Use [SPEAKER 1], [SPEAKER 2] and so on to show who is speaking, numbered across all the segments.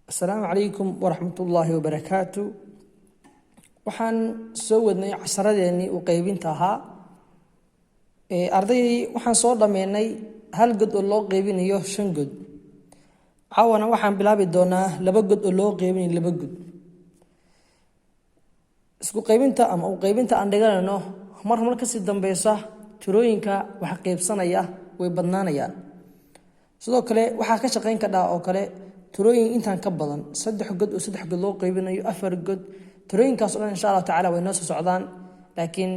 [SPEAKER 1] السلام عليكم ورحمة الله وبركاته. waxaan soo wadnay casaradeeni u qaybinta ahaa ardaydii waxaan soo dhameynay hal god oo loo qaybinayo 5 god. caawana waxaan bilaabi doonaa 2 god oo loo qaybinayo 2 god. isku qaybinta ama u qaybinta aan dhiganayno mar ka sii dambaysa tirooyinka wax qaybsanaya way badnaanayaan. sidoo kale waxa ka shaqeyn ka dhaa oo kale tirooyin intaan ka badan 3 god oo 3 god loo qaybinayo 4 god. tirooyinkaas oo insha Allah taala way noo soo socdaan laakiin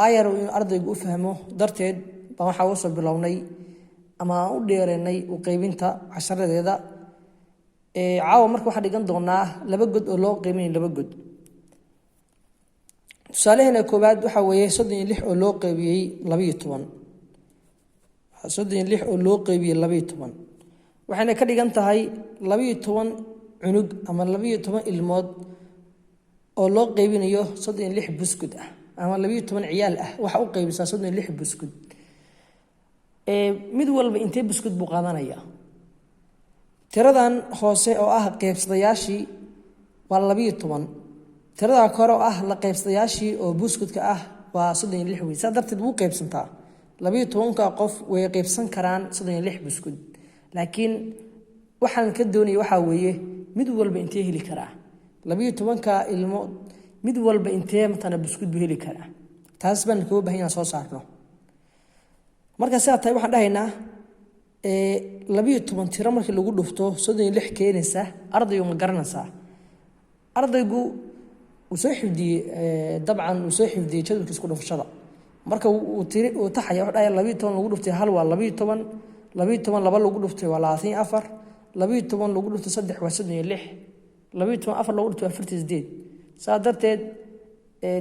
[SPEAKER 1] ayar in ardaygu u fahmo darteed baan waxa uu soo bilownay ama u dheereynay u qaybinta casharadeeda caawa marka waxa dhigan doonaa 2 god oo loo qaybinayo 2 god. tusaalaheena koobaad waxa weeye 36 oo loo qaybiyay 12 36 oo loo qaybiyay 12 waxayna ka dhigan tahay 12 cunug ama 12 ilmood oo loo qaybinayo 36 buskud ah ama 12 ciyaal ah waxa u qaybisa 36 buskud mid walba intee buskud buu qaadanaya. tiradan hoose oo ah qaybsadayaashii waa 12 tirada kore oo ah la qaybsadayaashii oo buskudka ah waa 36 way sadarteed buu qaybsantaa 12 ka qof way qaybsan karaan 36 buskud laakiin waxaan ka doonayay waxa weeye mid walba intee heli karaa 12 ilmo mid walba intee matana buskud buu heli karaa taas baan koo baahan soo saarno. marka sidaa tahay waxaan dhahaynaa 12 tiro markii lagu dhufto 36 keenaysa ardaygu ma garanaysaa. ardaygu uu soo xifdiyay dabcan uu soo xifdiyay jadwalka isku dhufashada marka uu tiri uu taxaya wax dhahay 12 lagu dhuftay hal waa 12 12 laba lagu dhuftay waa 24 12 lagu dhuftay 3 waa 36 24 lagu dhuftay 48 saa darteed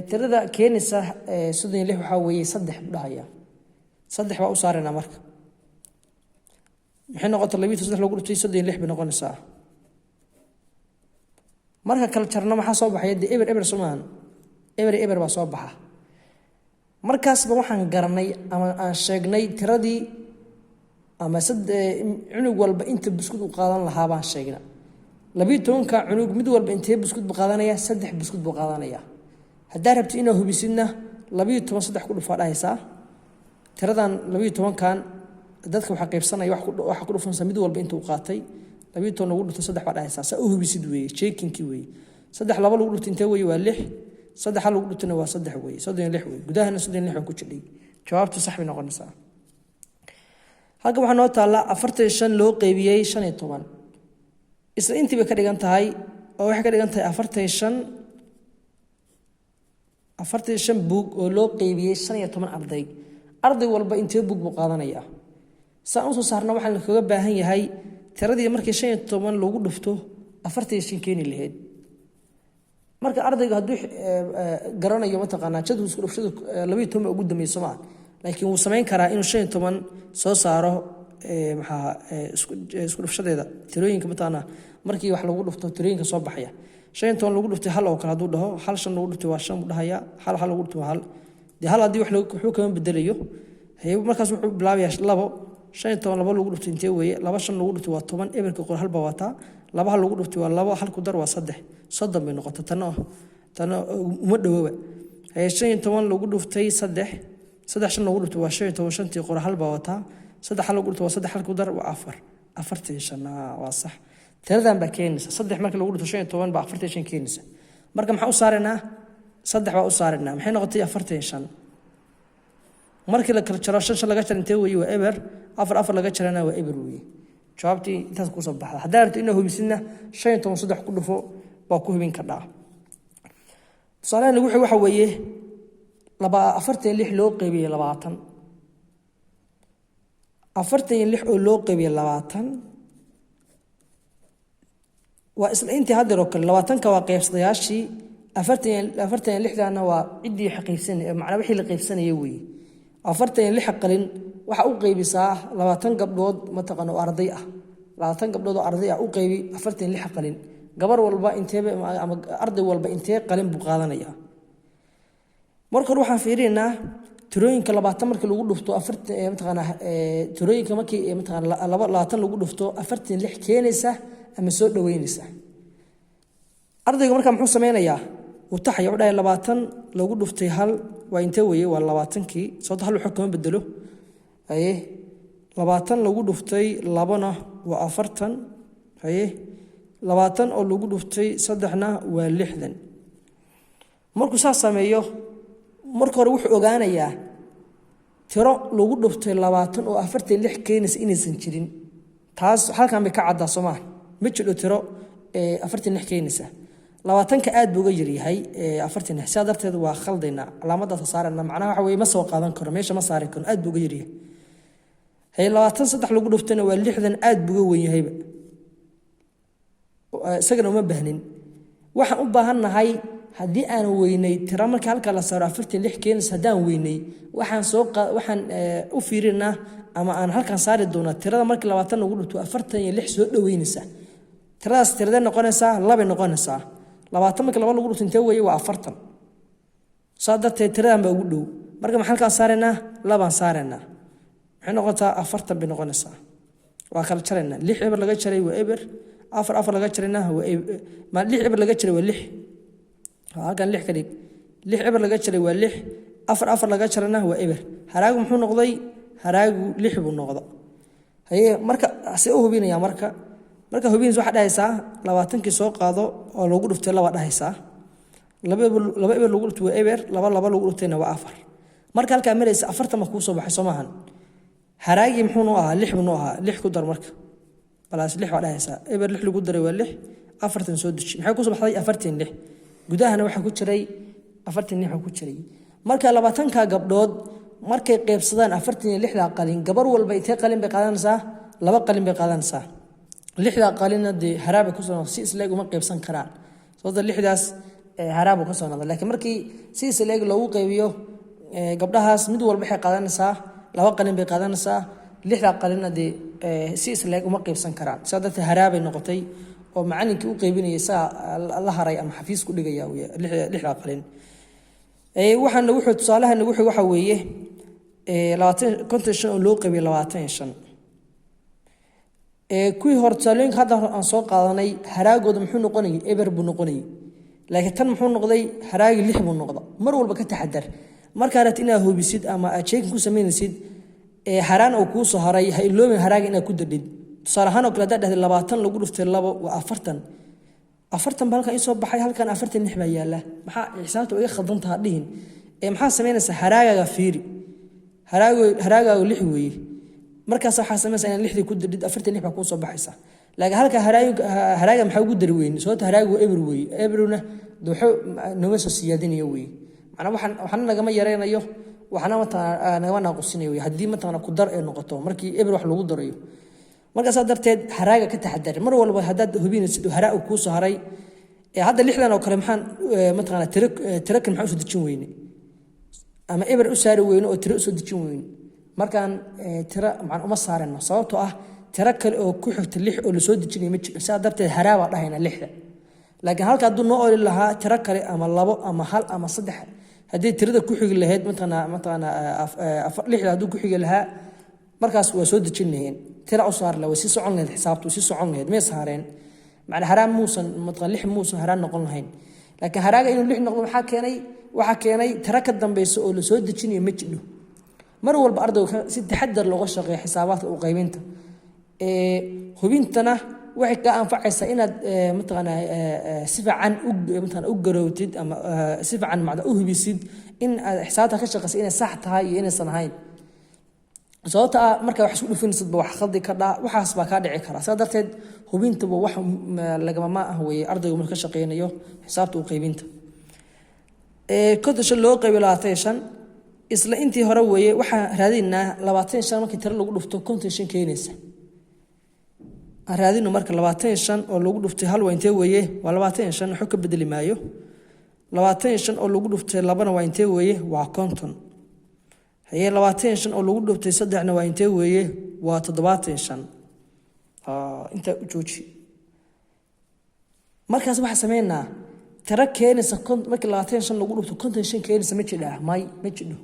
[SPEAKER 1] tirada keenaysa 36 waxa weeye 3 dhahaya 3 baa u saarayna marka maxay noqotay 23 lagu dhuftay 36 bay noqonaysaa. marka kala jarno waxa soo baxay eber Soomaan eber baa soo baxa markaas ba waxaan garanay ama aan sheegnay tiradii ama cunug walba inta buskud u qaadan lahaa baan sheegnay 12 ka cunug mid walba intee buskud buu qaadanaya 3 buskud buu qaadanaya. hadaa rabti inaa hubisidna 12 3 ku dhufaadaysa tiradan 12 kan dadka waxa qaybsanaya wax ku dhufansa mid walba inta uu qaatay 12 lagu dhufto 3 baa dhahaysa sa u hubisid weeye checking-ki weeye 3 laba lagu dhufto intee weeye waa 6 3 hal lagu dhuftana waa 3 weeye 36 weeye gudahana 36 ku jidhay jawaabtu sax bay noqonaysaa. halka waxa noo taala 45 loo qaybiyay 15 isla intii bay ka dhigan tahay oo waxay ka dhigan tahay 45 buug oo loo qaybiyay 15 arday walba intee buug buu qaadanaya. saan u soo saarna waxa la kaga baahan yahay tiradii markii 15 lagu dhufto 45 keeni lahayd. marka ardayga hadduu garanayo mataqaanaa jadwal isku dhufashada 12 ugu dambeeyay ma laakiin uu sameyn karaa inuu 15 soo saaro isku dhufashadeeda tirooyinka mataqaanaa markii wax lagu dhufto tirooyinka soo baxaya 15 lagu dhuftay hal oo kala haduu dhaho hal shan lagu dhuftay waa 5 dhahaya hal lagu dhuftay hal hal hadii wax wuxuu kama bedelayo markaas wuxuu bilaabayaa 2 15 laba lagu dhuftay intee weeye 2 5 lagu dhuftay waa 10 eberka qor hal baa wata 2 hal lagu dhuftay waa 2 hal ku dar waa 3 soddon bay noqotay tan uma dhawaba 15 lagu dhuftay 3 5 lagu dhuftay waa 15 shantii qor hal baa wata 3 hal lagu dhuftay waa 3 hal ku dar waa 4 45 waa sax. tiradan baa keenaysa 3 markii lagu dhufto 15 baa 45 keenaysa marka maxaa u saaraynaa 3 baa u saaraynaa maxay noqotay 45 markii la kala jaro 5 laga jaro intee weeye waa eber 4 laga jarana waa eber weeye jawaabtii intaas ku soo baxda. hadaa rabto inaa hubisidna 15 3 ku dhufo baa ku hubin kadhaa. tusaalahan waxa weeye 46 loo qaybiyay 20 46 oo loo qaybiyay 20 waa isla intii hadda kale 20 ka waa qaybsadayaashii 46 waa cidii xaqiiqsan macna wixii la qaybsanayay weeye 46 qalin waxa u qaybisaa 20 gabdhood mataqaan oo arday ah 20 gabdhood oo arday ah u qaybi 46 qalin gabar walba intee ama arday walba intee qalin buu qaadanaya. marka waxaan fiirinaa tirooyinka 20 markii lagu dhufto 40 mataqaan tirooyinka markii mataqaan 20 lagu dhufto 46 keenaysa ama soo dhaweynaysa ardaygu marka muxuu sameynayaa uu taxaya u dhahay 20 lagu dhuftay hal waa intee weeye waa 20kii sababta hal waxa kama bedelo 20 lagu dhuftay labana waa 40 20 oo lagu dhuftay saddexna waa 60 markuu saas sameeyo marka hore wuxuu ogaanayaa tiro lagu dhuftay 20 oo 46 keenis inaysan jirin taas halkan bay ka caddaa Soomaal ma jiro tiro 46 keenisa 20ka aad buu uga yar yahay 46 sidaa darteed waa khaldayna calaamadaas saarana macnaha waxa weeye ma soo qaadan karo meesha ma saari karo aad buu uga yar yahay 23 lagu dhuftayna waa 60 aad buu uga weyn yahayba isagana uma baahnin waxaan u baahanahay haddii aan weynay tira marka halka la saaro 46 keenis hadaan weynay waxaan u fiirinaa ama aan halkan saari doona tirada marka 20 lagu dhufto 46 soo dhaweynaysa tiradaas tirada noqonaysa laba noqonaysa 20 marka laba lagu dhufto intee weeye waa 40 saadarte tiradan baa ugu dhow marka maxaan halkan saareynaa labaan saareynaa maxay noqotaa 40 bay noqonaysaa waa kala jareynaa 6 eber laga jaray waa eber 4 laga jarayna waa ma 6 eber laga jaray waa 6 halkan 6 ka dhig 6 eber laga jaray waa 6 4 laga jarayna waa eber haraagu muxuu noqday haraagu 6 buu noqdo marka si uu hubinaya marka hubinaysa waxa dhahaysaa 20kii soo qaado oo lagu dhuftay laba dhahaysaa laba eber lagu dhuftay waa eber laba lagu dhuftayna waa 4 marka halka maraysa 40 ma ku soo baxay Soomahan haraagi muxuu noo ahaa 6 buu noo ahaa 6 ku dar marka balaas 6 waa dhahaysaa eber 6 lagu daray waa 6 40 soo deji maxay ku soo baxday 46 gudahana waxa ku jiray 46 waxa ku jiray marka 20ka gabdhood markay qaybsadaan 46 qalin gabar walba intee qalin bay qaadanaysaa laba qalin bay qaadanaysaa 6 qalina de haraaba ku soo si isleeg uma qaybsan karaan sababta 6daas haraaba ku soo noqday laakiin markii si isleeg loogu qaybiyo gabdhahaas mid walba waxay qaadanaysaa laba qalin bay qaadanaysaa 6 qalina de si isleeg uma qaybsan karaan sababta haraabay noqotay oo macallinkii u qaybinayay saa la haray ama xafiis ku dhigaya 6 qalin waxaana wuxuu tusaalahan wuxuu waxa weeye 20 contention oo loo qaybiyay 25 kuwii hor tusaalooyinka hadda aan soo qaadanay haraagooda muxuu noqonayay eber buu noqonayay laakiin tan muxuu noqday haraagi 6 buu noqdo mar walba ka taxadar marka aad inaad hubisid ama aad checking ku sameynaysid haraan oo ku soo haray ha iloobin haraagi inaad ku dadid tusaale ahaan oo kale dad 20 lagu dhuftay 2 waa 40 halkan isoo baxay halkan 46 baa yaala maxaa xisaabta uga khaldan tahay dhihin maxaa sameynaysa haraagaga fiiri haraaga 6 weeye markaas waxa sameynaysa in 6 ku dadid 46 baa ku soo baxaysa laakiin halka haraaga maxaa ugu dari weyn soo haraagu eber weeye eberuna wuxuu noo soo siyaadinayo weeye macna waxaan nagama yareynayo waxana nagama naaqusinayo haddii matana ku dar ee noqoto markii eber wax lagu darayo marka sadarteed haraaga ka taxadar mar walba hadaad hubinaysid haraagu ku soo haray hadda 6dan oo kale maxaan matana tirakan maxaa soo dejin weyne ama eber u saari weyne oo tiro soo dejin weyne markaan tira macaan uma saarano sababtoo ah tira kale oo ku xigta 6 oo la soo dejinay ma jiro sadarteed haraaba dhahayna 6 laakiin halka haduu noo oli lahaa tira kale ama 2 ama 1 ama 3 hadii tirada ku xigi lahayd matana 6 haduu ku xigi lahaa markaas waa soo dejinayeen tira u saar la wasi socon lahayd xisaabtu si socon lahayd ma saareen macna haraam muusan matqan 6 muusan haraan noqon lahayn laakiin haraaga inuu 6 noqdo waxa keenay tira ka dambayso oo la soo dejinayo ma jiro mar walba ardayga si taxadar looga shaqeeyo xisaabaadka u qaybinta hubintana waxay ka anfacaysaa inaad matqan si fiican u garowtid ama si fiican macda u hubisid in xisaabta ka shaqeysa inay sax tahay iyo inaysan ahayn sababta marka wax isku dhufinaysid wax khaldi ka dhaa waxaas baa ka dhici kara sabab darteed hubintaba wax laga ma ah way ardaygu marka shaqeynayo xisaabta u qaybinta kodasha loo qaybiyo 25 isla intii hore weeye waxa raadinaa 25 markii tiro lagu dhufto contention keenaysa raadino marka 25 oo lagu dhuftay hal waa intee weeye waa 25 waxa ka bedeli maayo 25 oo lagu dhuftay labana waa intee weeye waa conton haye 25 oo lagu dhuftay saddexna waa intee weeye waa 75 inta u jooji markaas waxa sameeynaa tira keenaysa markii 25 lagu dhufto contention keenaysa ma jidho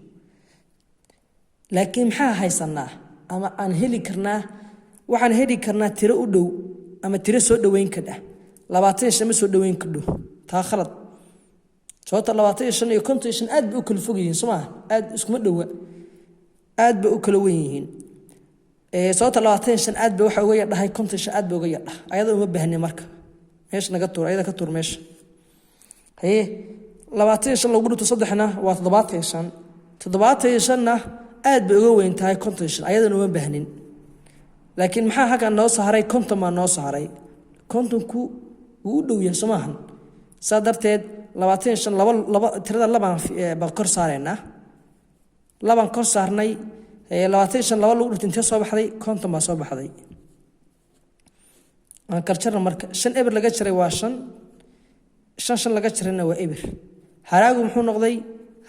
[SPEAKER 1] laakiin maxaa haysanaa ama aan heli karnaa waxaan heli karnaa tiro u dhow ama tiro soo dhaweyn kadha 25 ma soo dhaweyn kadho taa khalad sababta 25 iyo 55 aad bay u kala fog yihiin Soomaa aad iskuma dhawa aad bay u kala weyn yihiin sababta 25 aad bay waxa uga yadhahay 55 aad bay uga yadhahay ayadoo uma baahnin marka meesha naga tuur ayada ka tuur meesha 25 lagu dhigto 3na waa 75 75na aad bay uga weyn tahay 55 ayadoo uma baahnin laakiin maxaa halkan noo saaray 50 ma noo saaray 50ku uu dhow yahay Soomaa sadarteed 25 laba tirada laba kor saarayna laban kor saarnay 25 laba lagu dhigto intee soo baxday 50 baa soo baxday aan karjarna marka 5 eber laga jaray waa 5 laga jarayna waa eber haraagu muxuu noqday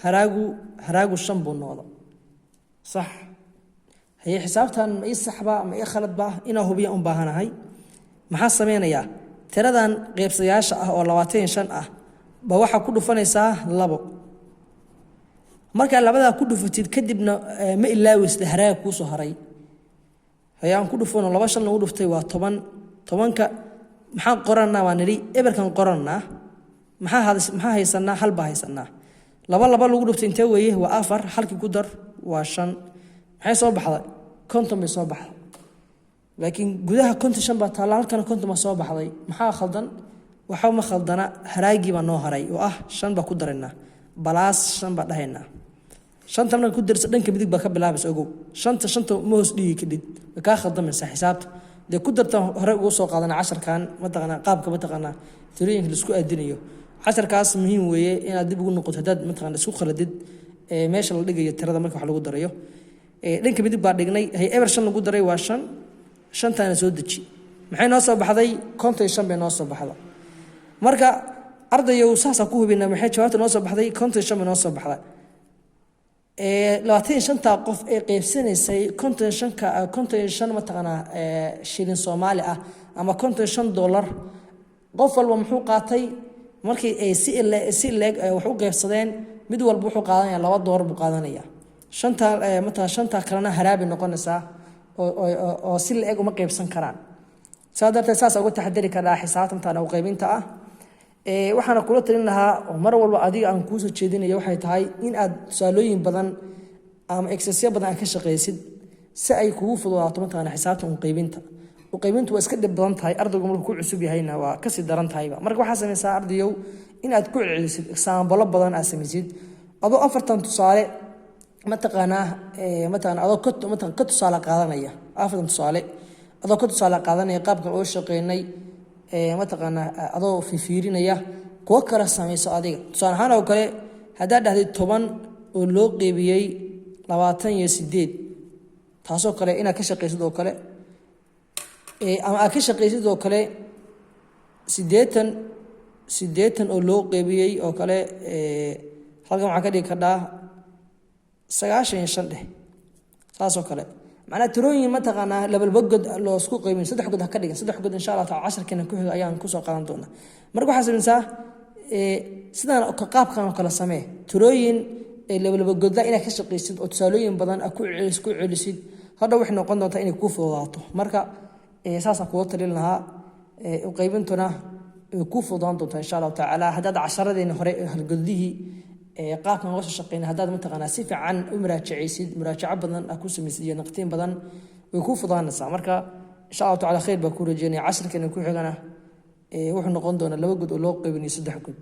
[SPEAKER 1] haraagu 5 buu noqday صح هي حسابتان ما يصحبا ما يخلط ina hubiya un baahanahay maxaa sameeynaya tiradan qaybsayaasha ah oo 25 ah ba waxa ku dhufanaysaa labo marka labada ku dhufatid kadibna ma ilaawis haraag ku soo haray hayaan ku dhufano 25 lagu dhuftay waa 10 10ka maxaa qoranaa waa niri eberkan qoranaa maxaa haysanaa hal baa haysanaa laba lagu dhuftay intee weeye waa 4 halkii ku dar waa 5 maxay soo baxday 50 bay soo baxday laakiin gudaha 55 baa taala halkan 50 ma soo baxday maxaa khaldan waxa ma khaldana haraagi baa noo haray oo 5 baa ku dareynaa balaas 5 baa dhahaynaa 5 marka ku darso dhanka midig baa ka bilaabaysa ogow 5 ma hoos dhigi kadib ka khaldamaysa xisaabta de ku darta hore ugu soo qaadana 10kan ma taqana qaabka ma taqana tirooyinka la isku aadinayo 10kaas muhiim weeye inaad dib ugu noqoto dad ma taqana isku khaladid meesha la dhigayo tirada marka wax lagu darayo dhanka midig baa dhignay hay eber 5 lagu daray waa 5 taana soo deji maxay noo soo baxday 55 bay noo soo baxday marka ardayow saasa ku hubina maxay jawaabta noo soo baxday 55 bay noo soo baxday 25 qof ee qaybsanaysay 55 ma taqana shilin Soomaali ah ama $55 qof walba muxuu qaatay markii ay si leeg wax u qaybsadeen mid walba wuxuu qaadanayaa $2 buu qaadanayaa shanta kalena haraabi noqonaysa oo si leeg uma qaybsan karaan sadarteed saas uga taxadari karaa xisaabta inta u qaybinta ah waxaana kula talin lahaa mar walba adiga aan ku soo jeedinayo waxay tahay in aad tusaalooyin badan ama exercise badan ka shaqeysid si ay kugu fududaato inta xisaabta u qaybintu waa iska dib badan tahay ardaygu markuu ku cusub yahayna waa ka sii daran tahayba marka waxa sameeysaa ardayow in aad ku celisid example badan aad sameeysid adoo 40 tusaale ma taqana adoo ka tusaale qaadanaya 40 tusaale adoo ka tusaale qaadanaya qaabkan oo shaqeynay ma taqana adoo fiirinaya kuwa kala sameeyso adiga tusaale ahaan oo kale hadaa dhahday 10 oo loo qeybiyay 28 taasoo kale inaad ka shaqeysid oo kale ama aad ka shaqeysid oo kale 80 oo loo qeybiyay oo kale halkan waxa ka dhigi karaa 95 taasoo kale macna tirooyin ma taqana laba god loo isku qeybin 3 god ka dhigan 3 god insha Allah taala 10 kana ku xiga ayaan ku soo qaadan doonaa marka waxa sameeysaa sidaan ka qaabkan kala samee tirooyin laba god ina ka shaqeysid oo tusaalooyin badan ku celisid hadda wax noqon doonta inay ku fududaato marka saasa ku talin lahaa u qaybintuna ku fududaan doonta insha Allah taala hadda 10 hore halgodihi qaabkan loo shaqeynaa hadda ma taqana si fiican u muraajaca badan ku sameeyay iyo naqtiin badan way ku fududaanaysaa marka insha Allah taala khayr ba ku rajeynaa 10 kan ku xigana wuxuu noqon doonaa 2 god oo loo qaybinayo 3 god